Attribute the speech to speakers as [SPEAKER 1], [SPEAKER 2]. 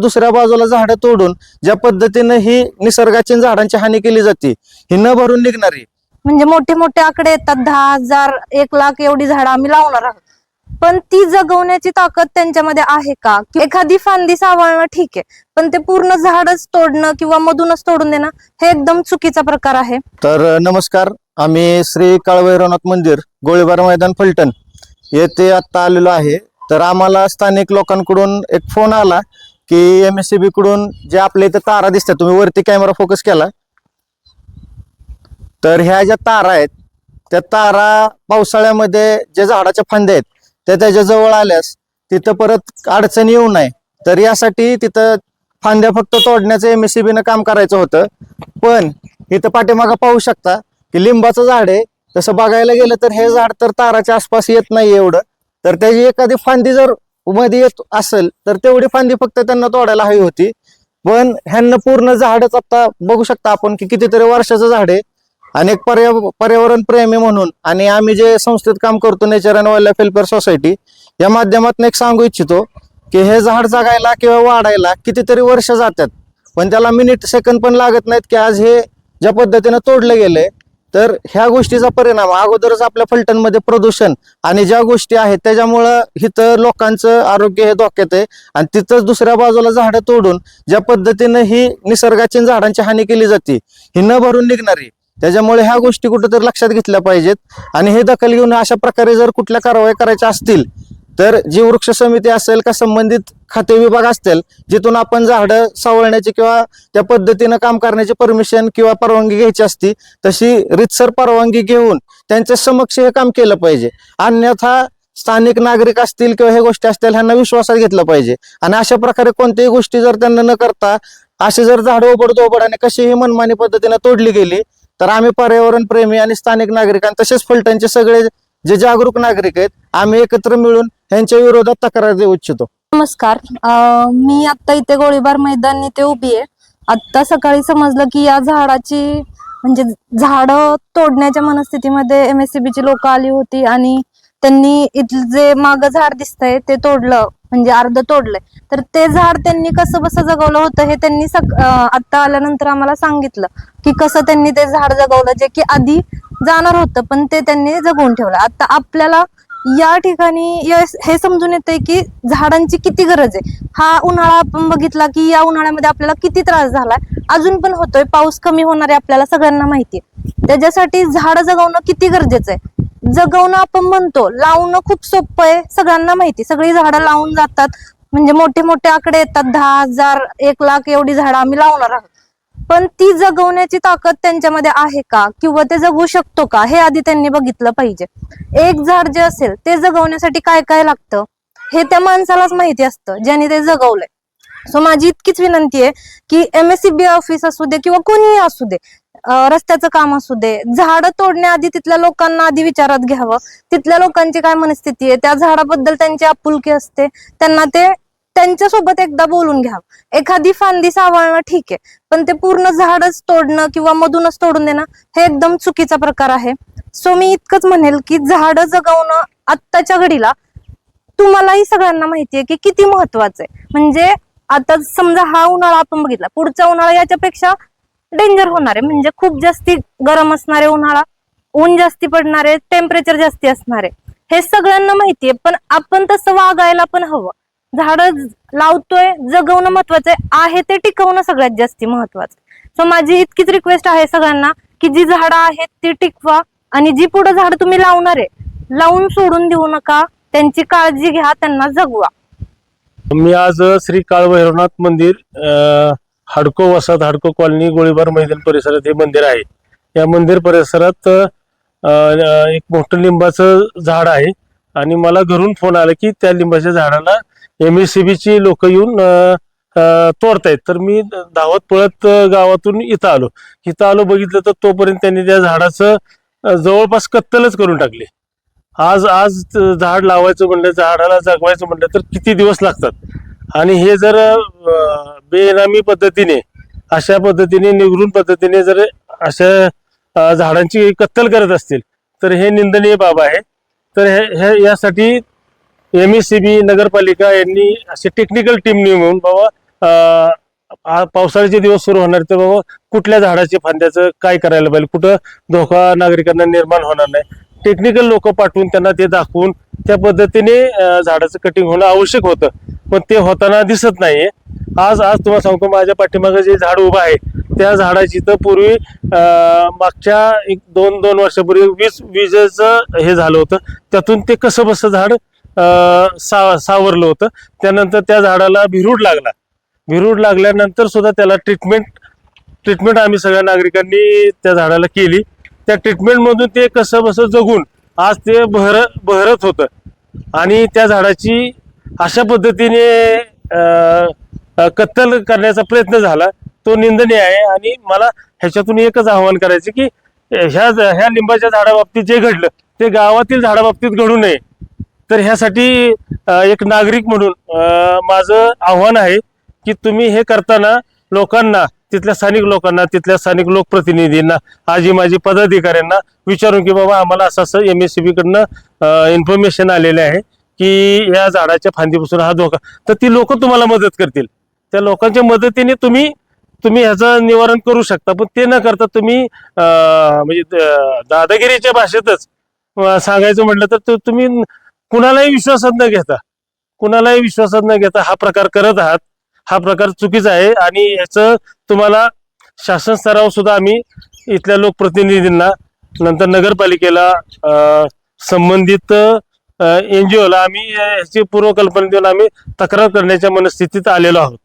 [SPEAKER 1] दुसऱ्या बाजूला झाडं तोडून ज्या पद्धतीने ही निसर्गाची झाडांची हानी केली जाते ही न भरून निघणारी,
[SPEAKER 2] म्हणजे मोठे मोठे आकडे येतात, 10,000 1,00,000 एवढी झाडं आम्ही लावणार आहोत, पण ती जगवण्याची ताकद त्यांच्यामध्ये आहे का? एखादी फांदी सावळणं ठीक आहे, पण ते पूर्ण झाडच तोडणं किंवा मधूनच तोडून देणं हे एकदम चुकीचा प्रकार आहे.
[SPEAKER 1] तर नमस्कार, आम्ही श्री काळभैरवनाथ मंदिर गोळीबार मैदान फलटण येथे आता आलेलो आहे. तर आम्हाला स्थानिक लोकांकडून एक फोन आला की MSCB कडून जे आपल्या इथे तारा दिसतात, तुम्ही वरती कॅमेरा फोकस केला तर ह्या ज्या तारा आहेत त्या तारा पावसाळ्यामध्ये जे झाडाच्या फांद्या आहेत त्या त्याच्या जवळ आल्यास तिथं परत अडचण येऊ नये, तर यासाठी तिथं फांद्या फक्त तोडण्याचं MSCB न काम करायचं होतं. पण इथं पाठीमागं पाहू शकता की लिंबाचं झाड आहे. तसं बघायला गेलं तर हे झाड तर ताराच्या आसपास येत नाही एवढं, तर त्याची एखादी फांदी जर मध्ये येत असेल तर तेवढी फांदी फक्त त्यांना तोडायला हवी होती. पण ह्यांना पूर्ण झाडच आता बघू शकता आपण की कितीतरी वर्षाचं झाड आहे. आणि एक पर्यावरण प्रेमी म्हणून आणि आम्ही जे संस्थेत काम करतो nature and wild life welfare society या माध्यमातून एक सांगू इच्छितो की हे झाड जगायला किंवा वाढायला कितीतरी वर्ष जातात, पण त्याला मिनिट सेकंद पण लागत नाहीत की आज हे ज्या पद्धतीने तोडलं गेलंय. तर ह्या गोष्टीचा परिणाम अगोदरच आपल्या फलटणमध्ये प्रदूषण आणि ज्या गोष्टी आहेत त्याच्यामुळं इथं लोकांचं आरोग्य हे धोक्यात आहे. आणि तिथंच दुसऱ्या बाजूला झाडं तोडून ज्या पद्धतीने ही निसर्गाची झाडांची हानी केली जाते ही न भरून निघणारी, त्याच्यामुळे ह्या गोष्टी कुठेतरी लक्षात घेतल्या पाहिजेत. आणि हे दखल घेऊन अशा प्रकारे जर कुठल्या कारवाई करायच्या असतील तर जी वृक्ष समिती असेल का संबंधित खाते विभाग असतील जिथून आपण झाडं सावळण्याची किंवा त्या पद्धतीनं काम करण्याची परमिशन किंवा परवानगी घ्यायची असती तशी रितसर परवानगी घेऊन त्यांच्या समक्ष हे काम केलं पाहिजे. अन्यथा स्थानिक नागरिक असतील किंवा हे गोष्टी असतील ह्यांना विश्वासात घेतलं पाहिजे. आणि अशा प्रकारे कोणत्याही गोष्टी जर त्यांना न करता अशी जर झाडं ओबडधोबड आणि कशीही मनमानी पद्धतीने तोडली गेली तर आम्ही पर्यावरण प्रेमी आणि स्थानिक नागरिकांना तसेच फलटणचे सगळे जे जागरूक नागरिक आहेत आम्ही एकत्र मिळून यांच्या विरोधात तक्रार देऊ इच्छितो.
[SPEAKER 2] नमस्कार, मी आता इथे गोळीबार मैदान इथे उभी आहे. आता सकाळी समजलं की या झाडाची म्हणजे झाड तोडण्याच्या मनस्थितीमध्ये MSCB ची लोक आली होती आणि त्यांनी इथलं जे मागं झाड दिसतंय ते तोडलं, म्हणजे अर्ध तोडलंय. तर ते झाड त्यांनी कसं बसं जगवलं होतं हे त्यांनी आता आल्यानंतर आम्हाला सांगितलं की कसं त्यांनी ते झाड जगवलं, जे की आधी जाणार होतं पण ते त्यांनी जगवून ठेवलं. आता आपल्याला या ठिकाणी हे समजून येतंय की झाडांची किती गरज आहे. हा उन्हाळा आपण बघितला की या उन्हाळ्यामध्ये आपल्याला किती त्रास झालाय, अजून पण होतोय. पाऊस कमी होणार आहे आपल्याला सगळ्यांना माहिती आहे. त्याच्यासाठी झाडं जगवणं किती गरजेचं आहे. जगवणं आपण म्हणतो, लावणं खूप सोपं आहे, सगळ्यांना माहिती. सगळी झाडं लावून जातात, म्हणजे मोठे मोठे आकडे येतात, 10,000 1,00,000 एवढी झाडं आम्ही लावणार आहोत, पण ती जगवण्याची ताकद त्यांच्यामध्ये आहे का किंवा ते जगू शकतो का हे आधी त्यांनी बघितलं पाहिजे. एक झाड जे असेल ते जगवण्यासाठी काय काय लागतं हे त्या माणसालाच माहिती असतं ज्याने ते जगवलंय. सो माझी इतकीच विनंती आहे की MSCB ऑफिस असू दे किंवा कोणीही असू दे, रस्त्याचं काम असू दे, झाडं तोडण्याआधी तिथल्या लोकांना आधी विचारात घ्यावं. तिथल्या लोकांची काय मनस्थिती आहे, त्या झाडाबद्दल त्यांची आपुलकी असते, त्यांना ते त्यांच्यासोबत एकदा बोलून घ्यावं. एखादी फांदी सावळणं ठीक आहे, पण ते पूर्ण झाडच तोडणं किंवा मधूनच तोडून देणं हे एकदम चुकीचा प्रकार आहे. सो मी इतकंच म्हणेल की झाडं जगवणं आत्ताच्या घडीला तुम्हालाही सगळ्यांना माहितीये की किती महत्वाचं आहे. म्हणजे आता समजा हा उन्हाळा आपण बघितला, पुढचा उन्हाळा याच्यापेक्षा डेंजर होणार आहे, म्हणजे खूप जास्ती गरम असणारे उन्हाळा, ऊन जास्ती पडणारे, टेम्परेचर जास्ती असणारे, हे सगळ्यांना माहितीये. पण आपण तसं वागायला पण हवं. झाडं लावतोय, जगवणं महत्वाचं आहे, ते टिकवणं सगळ्यात जास्ती महत्वाचं. सो माझी इतकीच रिक्वेस्ट आहे सगळ्यांना की जी झाडं आहेत ती टिकवा आणि जी पुढे झाड तुम्ही लावणार आहे लावून सोडून देऊ नका, त्यांची काळजी घ्या, त्यांना जगवा.
[SPEAKER 3] मी आज श्री काळभैरवनाथ मंदिर हाडको वसाहत हाडको कॉलनी गोळीबार मैदान परिसरात हे मंदिर आहे. या मंदिर परिसरात एक मोठं लिंबाचं झाड आहे आणि मला घरून फोन आला की त्या लिंबाच्या झाडाला MSCB ची लोक येऊन तोडतायत. तर मी धावत पळत गावातून इथं आलो, बघितलं तर तोपर्यंत त्यांनी त्या झाडाचं जवळपास कत्तलच करून टाकली. आज झाड लावायचं म्हणलं, झाडाला जगवायचं म्हणलं तर किती दिवस लागतात. आणि हे जर बेनामी पद्धतीने अशा पद्धतीने निगरून पद्धतीने जर अशा झाडांची कत्तल करत असतील तर हे निंदनीय बाब आहे. तर यासाठी MSCB नगरपालिका यांनी असे टेक्निकल टीम नेमून बाबा पावसाळ्याचे दिवस सुरू होणार तर बाबा कुठल्या झाडाच्या फांद्याचं काय करायला पाहिजे, कुठं धोका नागरिकांना निर्माण होणार नाही, टेक्निकल लोक पाठवून त्यांना ते दाखवून त्या पद्धतीने झाडाचं कटिंग होणं आवश्यक होतं, पण ते होताना दिसत नाहीये. आज तुम्हाला सांगतो, माझ्या पाठीमागे जे झाड उभं आहे त्या झाडाची तर पूर्वी मागच्या 1-2 वर्षापूर्वी विजेचं हे झालं होतं, त्यातून ते कसं बसं झाड सावरलं होतं. त्यानंतर त्या झाडाला भिरूड लागल्यानंतर सुद्धा त्याला ट्रीटमेंट आम्ही सगळ्या नागरिकांनी त्या झाडाला केली. त्या ट्रीटमेंटमधून ते कसं बसं जगून आज ते बहरत होतं. आणि त्या झाडाची अशा पद्धतीने कत्तल करण्याचा प्रयत्न झाला, तो निंदनीय आहे. आणि मला ह्याच्यातून एकच आवाहन करायचं की ह्या लिंबाच्या झाडाबाबतीत जे घडलं ते गावातील झाडाबाबतीत घडू नये. तर ह्यासाठी एक नागरिक म्हणून माझं आव्हान आहे की तुम्ही हे करताना लोकांना, तिथल्या स्थानिक लोकप्रतिनिधींना, आजी माजी पदाधिकाऱ्यांना विचारून की बाबा आम्हाला असं MSCB कडनं इन्फॉर्मेशन आलेले आहे की या झाडाच्या फांदीपासून हा धोका, तर ती लोक तुम्हाला मदत करतील. त्या लोकांच्या मदतीने तुम्ही ह्याचं निवारण करू शकता. पण ते न करता तुम्ही म्हणजे दादागिरीच्या भाषेतच सांगायचं म्हटलं तर तुम्ही कुणालाही विश्वासात न घेता हा प्रकार करत आहात. हा प्रकार चुकीचा आहे. आणि ह्याचं तुम्हाला शासन स्तरावर सुद्धा आम्ही इथल्या लोकप्रतिनिधींना, नंतर नगरपालिकेला, संबंधित NGO ला आम्ही ह्याची पूर्वकल्पना देऊन आम्ही तक्रार करण्याच्या मनस्थितीत आलेलो आहोत.